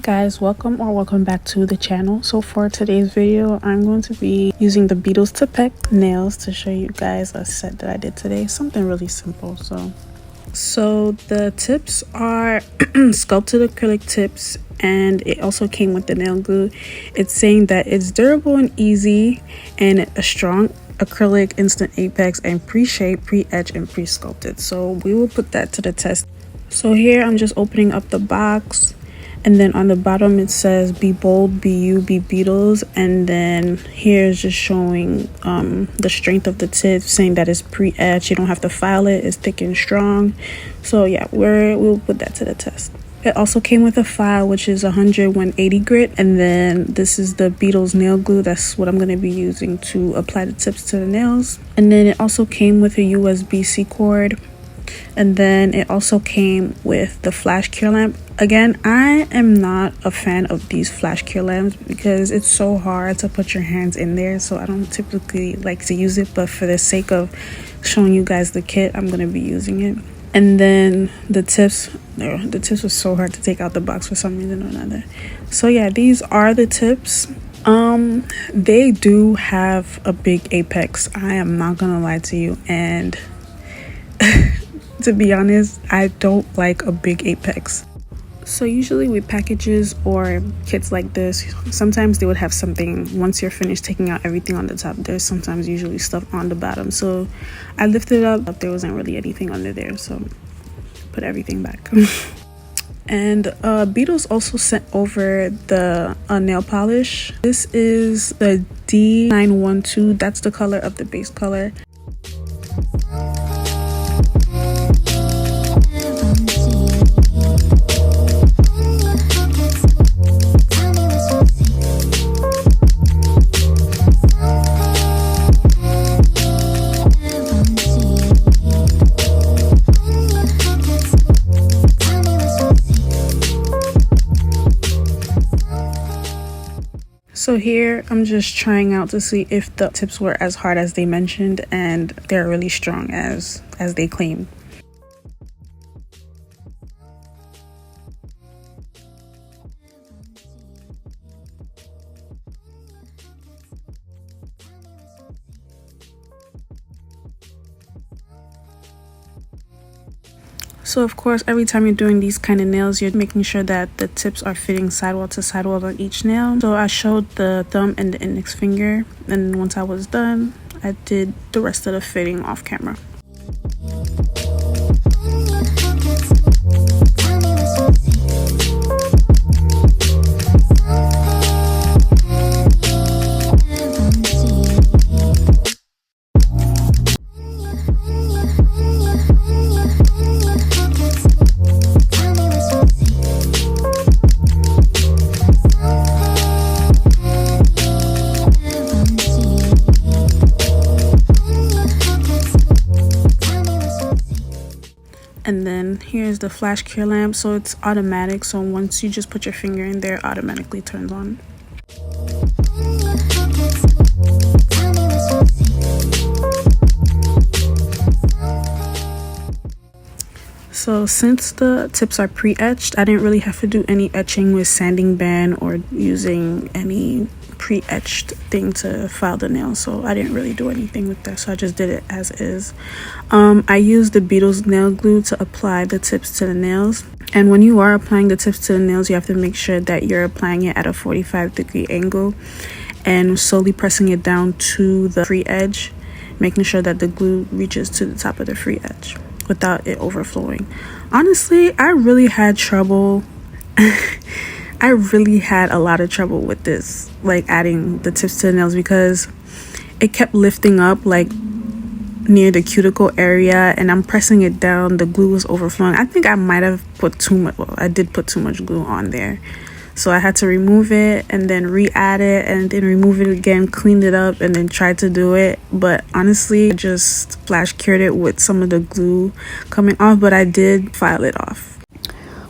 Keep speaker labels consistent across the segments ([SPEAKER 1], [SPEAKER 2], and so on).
[SPEAKER 1] Guys, welcome back to the channel. So for today's video, I'm going to be using the Beetles Tipex Nails to show you guys a set that I did today. Something really simple. So the tips are sculpted acrylic tips, and it also came with the nail glue. It's saying that it's durable and easy, and a strong acrylic, instant apex, and pre-shaped, pre-etched, and pre-sculpted. So we will put that to the test. So here I'm just opening up the box. And then on the bottom it says, be bold, be you, be Beatles. And then here is just showing the strength of the tip, saying that it's pre-etched. You don't have to file it. It's thick and strong. So yeah, we'll put that to the test. It also came with a file, which is 180 grit. And then this is the Beetles nail glue. That's what I'm going to be using to apply the tips to the nails. And then it also came with a USB-C cord. And then it also came with the flash cure lamp. Again, I am not a fan of these flash cure lamps because it's so hard to put your hands in there, so I don't typically like to use it, but for the sake of showing you guys the kit, I'm going to be using it. And then the tips were so hard to take out the box for some reason or another. So yeah, these are the tips. They do have a big apex, I am not gonna lie to you, and to be honest, I don't like a big apex. So usually with packages or kits like this, sometimes they would have something, once you're finished taking out everything on the top, there's sometimes usually stuff on the bottom. So I lifted it up, but there wasn't really anything under there, so put everything back. And Beetles also sent over the nail polish. This is the D912, that's the color of the base color. So here I'm just trying out to see if the tips were as hard as they mentioned, and they're really strong as they claim. So of course, every time you're doing these kind of nails, you're making sure that the tips are fitting sidewall to sidewall on each nail. So I showed the thumb and the index finger, and once I was done, I did the rest of the fitting off camera. And then here's the flash cure lamp. So it's automatic, so once you just put your finger in there, it automatically turns on. So since the tips are pre-etched, I didn't really have to do any etching with sanding band or using any pre-etched thing to file the nail, so I didn't really do anything with that, so I just did it as is. I used the Beetles nail glue to apply the tips to the nails, and when you are applying the tips to the nails, you have to make sure that you're applying it at a 45-degree angle and slowly pressing it down to the free edge, making sure that the glue reaches to the top of the free edge without it overflowing. Honestly, I really had trouble I really had a lot of trouble with this, like adding the tips to the nails, because it kept lifting up like near the cuticle area, and I'm pressing it down, the glue was overflowing. I think I might have put too much, well, I did put too much glue on there, so I had to remove it and then re-add it and then remove it again, cleaned it up, and then tried to do it. But honestly, I just flash cured it with some of the glue coming off, but I did file it off.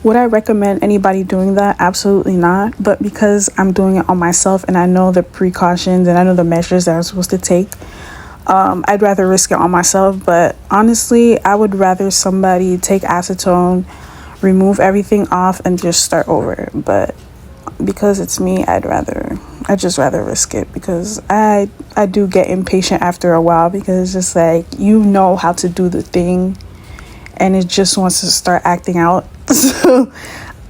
[SPEAKER 1] Would I recommend anybody doing that? Absolutely not. But because I'm doing it on myself and I know the precautions and I know the measures that I'm supposed to take, I'd rather risk it on myself. But honestly, I would rather somebody take acetone, remove everything off, and just start over. But because it's me, I'd just rather risk it, because I do get impatient after a while, because it's just like, you know how to do the thing and it just wants to start acting out. So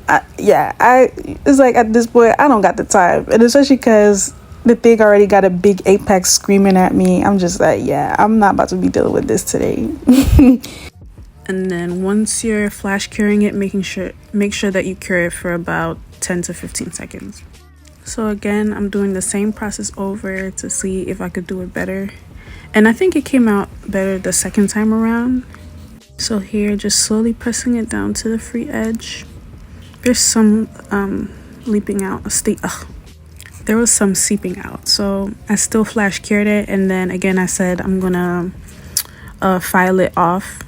[SPEAKER 1] it's like, at this point I don't got the time, and especially because the thing already got a big apex screaming at me. I'm just like, yeah, I'm not about to be dealing with this today. And then once you're flash curing it, make sure that you cure it for about 10 to 15 seconds. So again, I'm doing the same process over to see if I could do it better, and I think it came out better the second time around. So here, just slowly pressing it down to the free edge. There's some leaping out. There was some seeping out, so I still flash cured it, and then again I said I'm gonna file it off.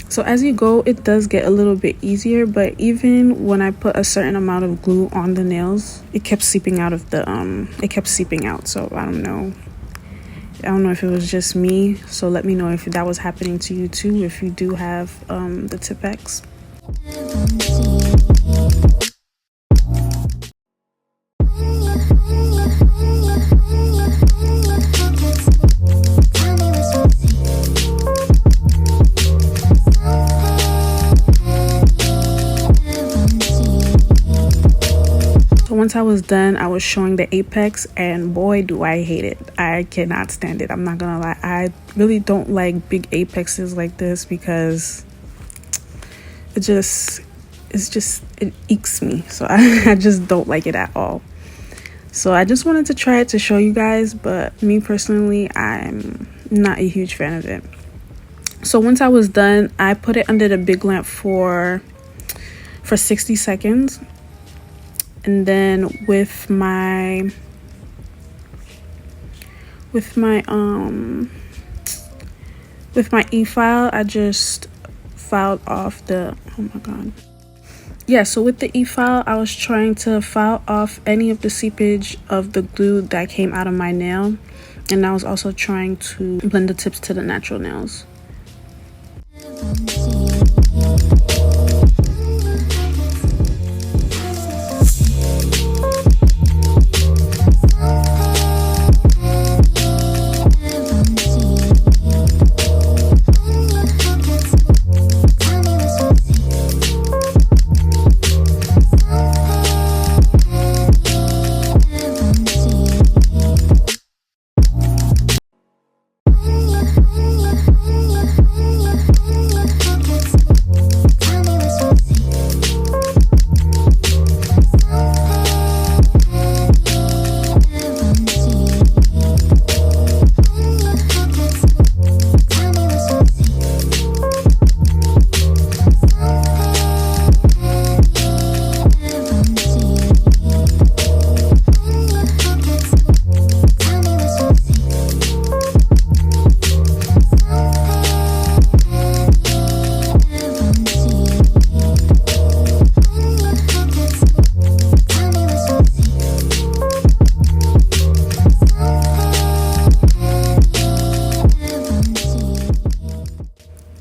[SPEAKER 1] So as you go, it does get a little bit easier, but even when I put a certain amount of glue on the nails, it kept seeping out of the so I don't know if it was just me. So let me know if that was happening to you too, if you do have the Tipex. Once I was done, I was showing the apex, and boy do I hate it. I cannot stand it. I'm not gonna lie. I really don't like big apexes like this, because it eeks me. So I just don't like it at all. So I just wanted to try it to show you guys, but me personally, I'm not a huge fan of it. So once I was done, I put it under the big lamp for 60 seconds. And then with my e-file, I just filed off the, oh my god. Yeah, so with the e-file, I was trying to file off any of the seepage of the glue that came out of my nail, and I was also trying to blend the tips to the natural nails.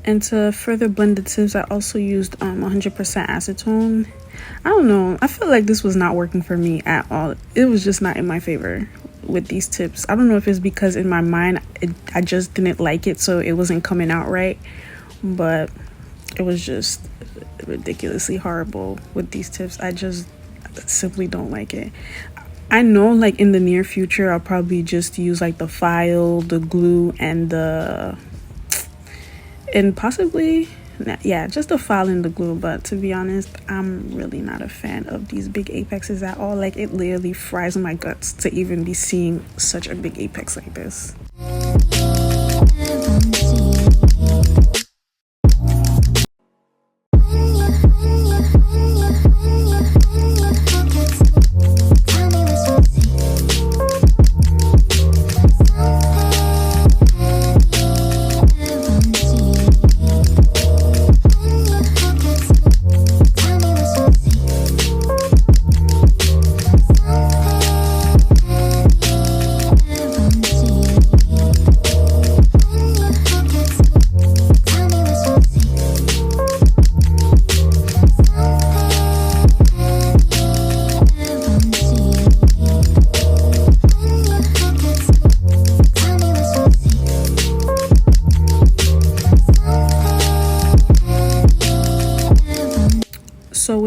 [SPEAKER 1] And to further blend the tips, I also used 100% acetone. I don't know, I feel like this was not working for me at all. It was just not in my favor with these tips. I don't know if it's because in my mind I just didn't like it, so it wasn't coming out right, but it was just ridiculously horrible with these tips. I just simply don't like it. I know, like, in the near future I'll probably just use like the file, the glue, and possibly, yeah, just the file and the glue. But to be honest, I'm really not a fan of these big apexes at all. Like, it literally fries my guts to even be seeing such a big apex like this.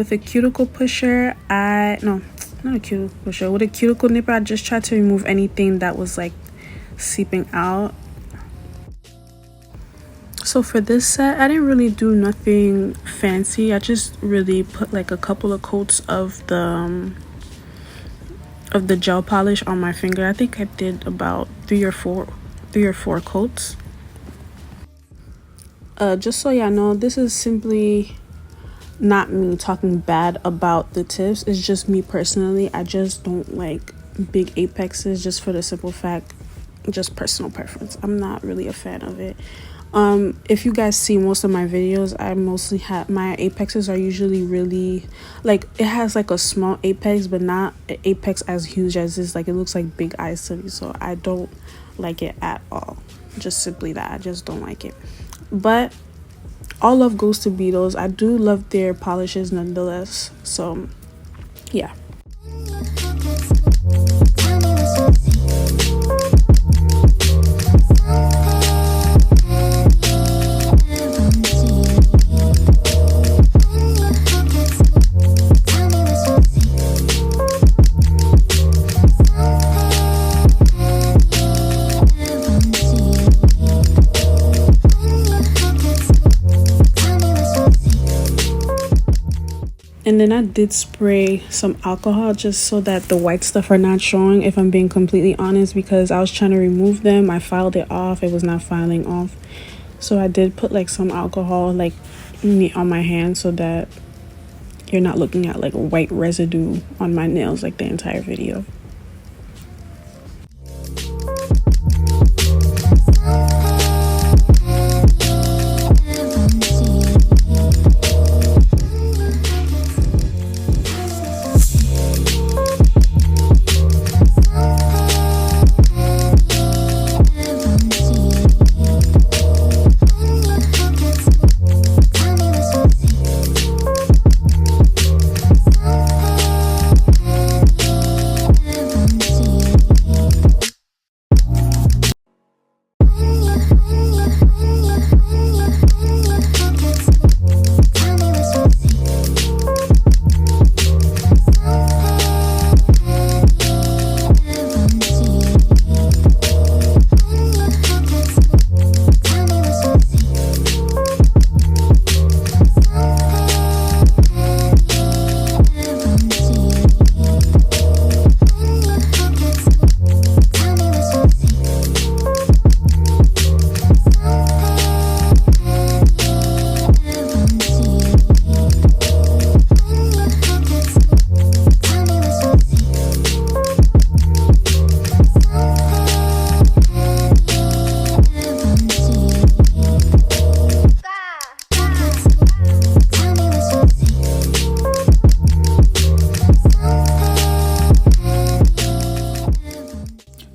[SPEAKER 1] with a cuticle pusher, no, not a cuticle pusher, with a cuticle nipper, I just tried to remove anything that was like seeping out. So for this set, I didn't really do nothing fancy. I just really put like a couple of coats of the gel polish on my finger. I think I did about three or four coats. Just so y'all know, this is simply not me talking bad about the tips. It's just me personally. I just don't like big apexes, just for the simple fact, just personal preference. I'm not really a fan of it. If you guys see most of my videos, I mostly have my apexes are usually really like, it has like a small apex, but not an apex as huge as this. Like, it looks like big eyes to me, so I don't like it at all. Just simply that, I just don't like it. But all love goes to Beetles. I do love their polishes nonetheless, so yeah. And then I did spray some alcohol just so that the white stuff are not showing, if I'm being completely honest, because I was trying to remove them. I filed it off. It was not filing off. So I did put like some alcohol like on my hand so that you're not looking at like white residue on my nails like the entire video.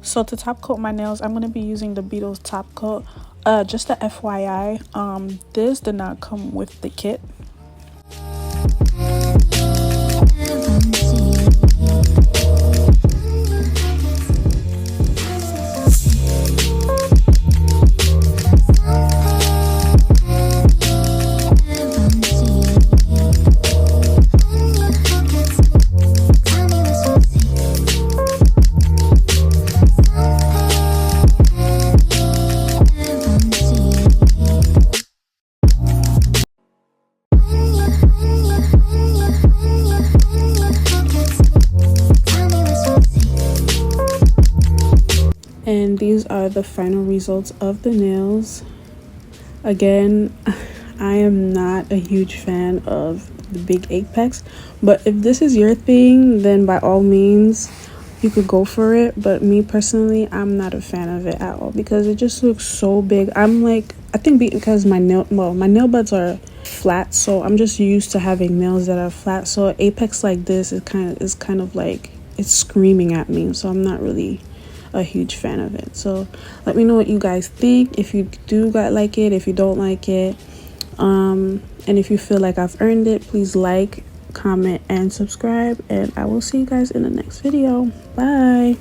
[SPEAKER 1] So to top coat my nails, I'm going to be using the Beetles top coat. Just a FYI, this did not come with the kit. And these are the final results of the nails. Again, I am not a huge fan of the big apex, but if this is your thing, then by all means you could go for it. But me personally, I'm not a fan of it at all because it just looks so big. I'm like, I think because my nail buds are flat, so I'm just used to having nails that are flat. So apex like this is kind of like, it's screaming at me, so I'm not really a huge fan of it. So let me know what you guys think, if you do like it, if you don't like it, and if you feel like I've earned it, please like, comment, and subscribe, and I will see you guys in the next video. Bye.